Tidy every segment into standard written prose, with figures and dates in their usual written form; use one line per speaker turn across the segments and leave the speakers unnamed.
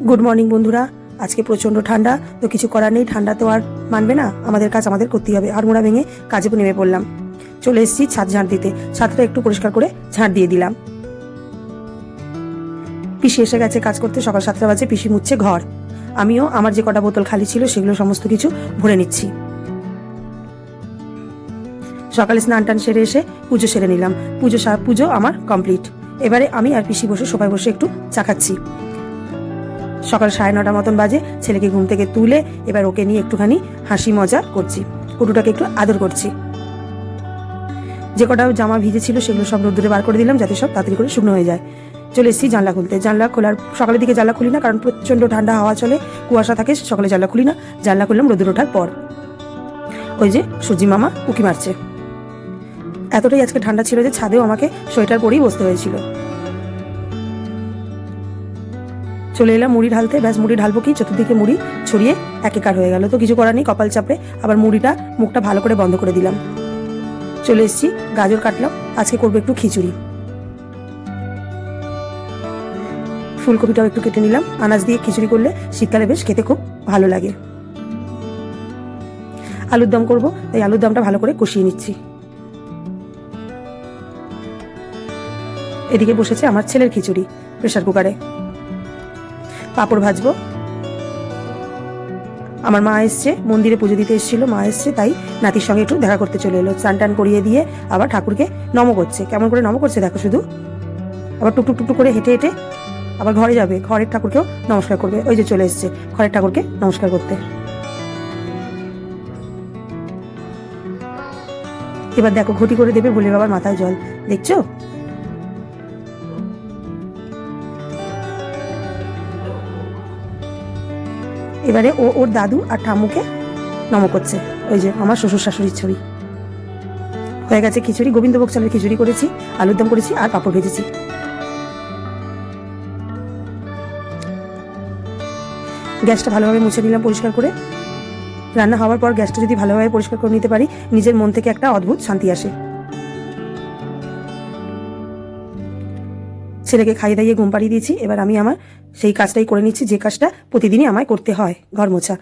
Good morning বন্ধুরা। আজকে প্রচণ্ড ঠান্ডা, তো কিছু করার নেই, ঠান্ডা তো আর মানবে না, আমাদের কাজ আমাদের করতেই হবে। আর মোড়া ভেঙে কাজে নেমে পড়লাম। চলে এসেছি ছাদ ঝাড় দিতে, ছাদটা একটু পরিষ্কার করে ঝাড় দিয়ে দিলাম। পিসি এসে গেছে কাজ করতে, সকাল 7টা বাজে। পিসি মুছছে ঘর, আমিও আমার যে কটা বোতল খালি ছিল সেগুলো সমস্ত কিছু ভরে নিচ্ছি। সকালে স্নান টান সেরে এসে পুজো সেরে নিলাম। পুজো আমার কমপ্লিট। এবারে আমি আর পিসি বসে সবাই বসে একটু চা খাচ্ছি। সকাল 9:30 মতন বাজে। ছেলেকে ঘুম থেকে তুলে এবার ওকে নিয়ে একটুখানি হাসি মজা করছি, কুটুটাকে একটু আদর করছি। যে কটা জামা ভিজে ছিল সেগুলো সব রোদ্দুরে বার করে দিলাম, যাতে সব তাড়াতাড়ি করে শুকনো হয়ে যায়। চলে এসেছি জানলা খুলতে। জানলা খোলার সকালের দিকে জানলা খুলি না, কারণ প্রচণ্ড ঠান্ডা হাওয়া চলে, কুয়াশা থাকে, সকালে জানলা খুলি না। জানলা খুললাম রোদ্দুর ওঠার পর। ওই যে সুজি মামা উকি মারছে। এতটাই আজকে ঠান্ডা ছিল যে ছাদেও আমাকে সোয়েটার পরেই বসতে হয়েছিল। চলে এলাম মুড়ি ঢালতে। ব্যাস, মুড়ি ঢালবো কি, চতুর্দিকে মুড়ি ছড়িয়ে একাকার হয়ে গেল। তো কিছু করার নেই, কপাল চাপড়ে আবার মুখটা ভালো করে বন্ধ করে দিলাম। চলে এসেছি, গাজর কাটলাম। আজকে করবো একটু খিচুড়ি। ফুলকপিটাও একটু কেটে নিলাম। আনাজ দিয়ে খিচুড়ি করলে শীতকালে বেশ খেতে খুব ভালো লাগে। আলুর দম করবো, তাই আলুর দমটা ভালো করে কষিয়ে নিচ্ছি। এদিকে বসেছে আমার ছেলের খিচুড়ি প্রেসার কুকারে। পাঁপড় ভাজবো। আমার মা এসছে, মন্দিরে পুজো দিতে এসেছিল, মা এসছে, তাই নাতির সঙ্গে একটু দেখা করতে চলে এলো। চান টান করিয়ে দিয়ে আবার ঠাকুরকে নম করছে। কেমন করে নম করছে দেখো শুধু। আবার টুকটুক টুকটুক করে হেঁটে হেঁটে আবার ঘরে যাবে, ঘরের ঠাকুরকেও নমস্কার করবে। ওই যে চলে এসছে ঘরের ঠাকুরকে নমস্কার করতে। এবার দেখো ঘটি করে দেবে ভোলে বাবার মাথায় জল, দেখছো? এবারে ওর দাদু আর ঠাম্মুকে নম করছে। ওই যে আমার শ্বশুর শাশুড়ির ছবি। হয়ে গেছে খিচুড়ি। গোবিন্দভোগ চালের খিচুড়ি করেছি, আলুর দম করেছি আর পাঁপড় ভেজেছি। গ্যাসটা ভালোভাবে মুছে নিলাম পরিষ্কার করে। রান্না হওয়ার পর গ্যাসটা যদি ভালোভাবে পরিষ্কার করে নিতে পারি, নিজের মন থেকে একটা অদ্ভুত শান্তি আসে। ছেলেকে খাইয়ে দাইয়ে ঘুম পাড়িয়ে দিয়েছি। এবার আমি আমার সেই কাজটাই করে নিচ্ছি, যে কাজটা প্রতিদিনই আমায় করতে হয়, ঘর মোছা।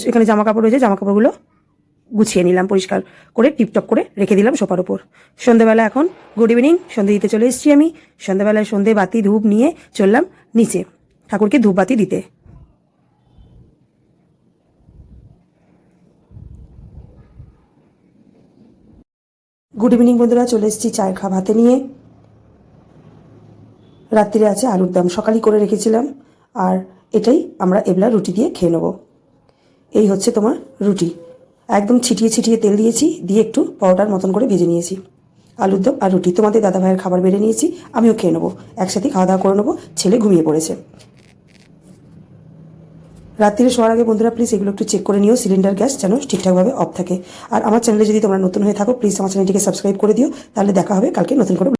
এখানে জামা কাপড় রয়েছে, জামা কাপড়গুলো গুছিয়ে নিলাম, পরিষ্কার করে টিপটপ করে রেখে দিলাম সোফার উপর। সন্ধ্যেবেলা এখন গুড ইভিনিং, সন্ধ্যে দিতে চলে এসেছি আমি। সন্ধ্যেবেলায় সন্ধ্যে বাতি ধূপ নিয়ে চললাম নিচে ঠাকুরকে ধূপ বাতি দিতে। গুড ইভিনিং বন্ধুরা, চলে এসেছি চায়ের খাপ হাতে নিয়ে। রাত্রিরে আছে আলুর দম, সকালই করে রেখেছিলাম, আর এটাই আমরা এবলা রুটি দিয়ে খেয়ে নেব। এই হচ্ছে তোমার রুটি, একদম ছিটিয়ে ছিটিয়ে তেল দিয়েছি, দিয়ে একটু পরোটার মতন করে ভেজে নিয়েছি। আলুর দম আর রুটি, তোমাদের দাদা ভাইয়ের খাবার বেড়ে নিয়েছি, আমিও খেয়ে নেবো, একসাথে খাওয়া দাওয়া করে নেবো। ছেলে ঘুমিয়ে পড়েছে। রাত্রিরে শোয়ার আগে বন্ধুরা প্লিজ এগুলো একটু চেক করে নিও, সিলিন্ডার গ্যাস যেন ঠিকঠাকভাবে অফ থাকে। আর আমার চ্যানেলে যদি তোমরা নতুন হয়ে থাকো, প্লিজ আমার চ্যানেলটিকে সাবস্ক্রাইব করে দিও। তাহলে দেখা হবে কালকে নতুন করে।